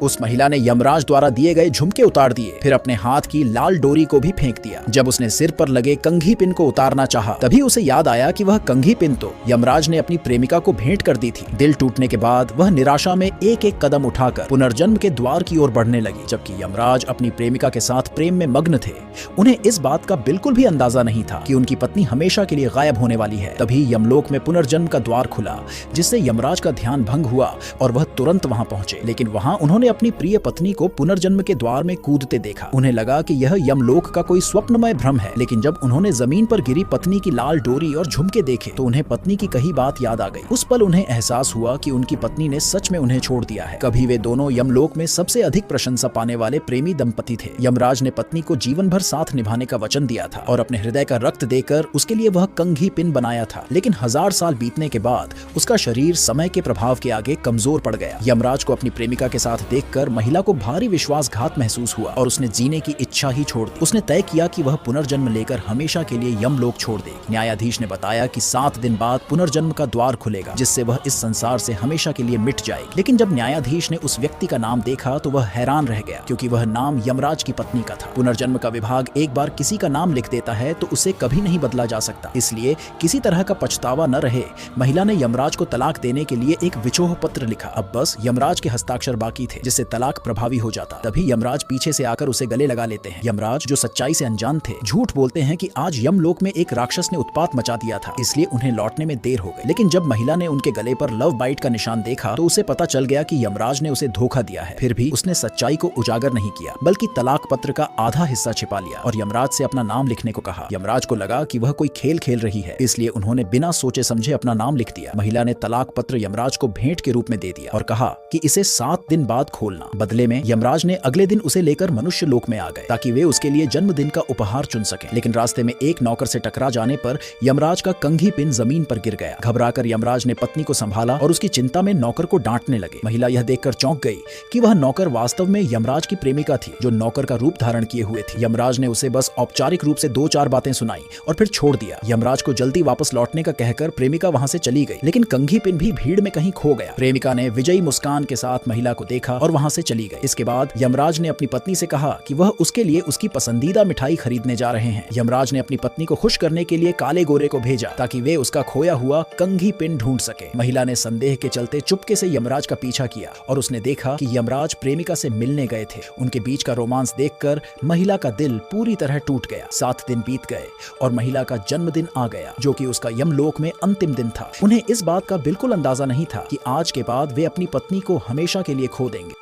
उस महिला ने यमराज द्वारा दिए गए झुमके उतार दिए, फिर अपने हाथ की लाल डोरी को भी फेंक दिया। जब उसने सिर पर लगे कंघी पिन को उतारना चाहा, तभी उसे याद आया कि वह कंघी पिन तो यमराज ने अपनी प्रेमिका को भेंट कर दी थी। दिल टूटने के बाद वह निराशा में एक एक कदम उठाकर पुनर्जन्म के द्वार की ओर बढ़ने लगी। जबकि यमराज अपनी प्रेमिका के साथ प्रेम में मग्न थे। उन्हें इस बात का बिल्कुल भी अंदाजा नहीं था कि उनकी पत्नी हमेशा के लिए गायब होने वाली है। तभी यमलोक में पुनर्जन्म का द्वार खुला, जिससे यमराज का ध्यान भंग हुआ और वह तुरंत वहां पहुंचे। लेकिन वहां उन्होंने अपनी प्रिय पत्नी को पुनर्जन्म के द्वार में कूदते देखा। उन्हें लगा कि यह यमलोक का कोई स्वप्नमय भ्रम है। लेकिन जब उन्होंने जमीन पर गिरी पत्नी की लाल डोरी और झुमके देखे तो उन्हें पत्नी की कही बात याद आ गई। उस पल उन्हें एहसास हुआ कि उनकी पत्नी ने सच में उन्हें छोड़ दिया है। कभी वे दोनों यमलोक में सबसे अधिक प्रशंसा पाने वाले प्रेमी दंपति थे। यमराज ने पत्नी को जीवन भर साथ निभाने का वचन दिया था और अपने हृदय का रक्त देकर उसके लिए वह कंघी पिन बनाया था। लेकिन 1000 साल बीतने के बाद उसका शरीर समय के प्रभाव के आगे कमजोर पड़ गया। यमराज को अपनी प्रेमिका के साथ देखकर महिला को भारी विश्वासघात महसूस हुआ और उसने जीने की इच्छा ही छोड़ दी। उसने तय किया कि वह पुनर्जन्म लेकर हमेशा के लिए यमलोक छोड़ देगी। न्यायाधीश ने बताया कि 7 दिन बाद पुनर्जन्म का द्वार खुलेगा, जिससे वह इस संसार से हमेशा के लिए मिट जाएगी। लेकिन जब न्यायाधीश ने उस व्यक्ति का नाम देखा तो वह हैरान रह गया, क्योंकि वह नाम यमराज की पत्नी का था। पुनर्जन्म का विभाग एक बार किसी का नाम लिख देता है तो उसे कभी नहीं बदला जा सकता। इसलिए किसी तरह का पछतावा न रहे, महिला ने यमराज को तलाक देने के लिए एक विचोह पत्र लिखा। अब बस यमराज के हस्ताक्षर बाकी थे, जिससे तलाक प्रभावी हो जाता। तभी यमराज पीछे से आकर उसे गले लगा लेते हैं। यमराज, जो सच्चाई से अनजान थे, झूठ बोलते हैं कि आज यमलोक में एक राक्षस ने उत्पात मचा दिया था, इसलिए उन्हें लौटने में देर हो गई। लेकिन जब महिला ने उनके गले पर लव बाइट का निशान देखा तो उसे पता चल गया कि यमराज ने उसे धोखा दिया है। फिर भी उसने सच्चाई को उजागर नहीं किया, बल्कि तलाक पत्र का आधा हिस्सा छिपा लिया और यमराज से अपना नाम लिखने को कहा। यमराज को लगा कि वह कोई खेल खेल रही है, इसलिए उन्होंने बिना सोचे समझे अपना नाम लिख दिया। महिला ने तलाक पत्र यमराज को भेंट के रूप में दे दिया और कहा कि इसे 7 दिन बाद खोलना। बदले में यमराज ने अगले दिन उसे लेकर मनुष्य लोक में आ गए, ताकि वे उसके लिए जन्मदिन का उपहार चुन सकें। लेकिन रास्ते में एक नौकर से टकरा जाने पर यमराज का कंघी पिन जमीन पर गिर गया। घबराकर यमराज ने पत्नी को संभाला और उसकी चिंता में नौकर को डांटने लगे। महिला यह देखकर चौंक गई कि वह नौकर वास्तव में यमराज की प्रेमिका थी, जो नौकर का रूप धारण किए हुए थी। यमराज ने उसे बस औपचारिक रूप से 2-4 बातें सुनाई और फिर छोड़ दिया। यमराज को जल्दी वापस लौटने का कहकर प्रेमिका वहां से चली गई, लेकिन कंघी पिन भी भीड़ में कहीं खो गया। प्रेमिका ने विजयी मुस्कान के साथ महिला को देखा और वहां से चली गई। इसके बाद यमराज ने अपनी पत्नी से कहा कि वह उसके लिए उसकी पसंदीदा मिठाई खरीदने जा रहे हैं। यमराज ने अपनी पत्नी को खुश करने के लिए काले गोरे को भेजा, ताकि वे उसका खोया हुआ कंघी पिन ढूंढ सके। महिला ने संदेह के चलते चुपके से यमराज का पीछा किया और उसने देखा कि यमराज प्रेमिका से मिलने गए थे। उनके बीच का रोमांस देखकर महिला का दिल पूरी तरह टूट गया। 7 दिन बीत गए और महिला का जन्मदिन आ गया, जो कि उसका यमलोक में अंतिम दिन था। उन्हें इस बात का बिल्कुल अंदाजा नहीं था कि आज के बाद वे अपनी पत्नी को हमेशा के लिए खो देंगे।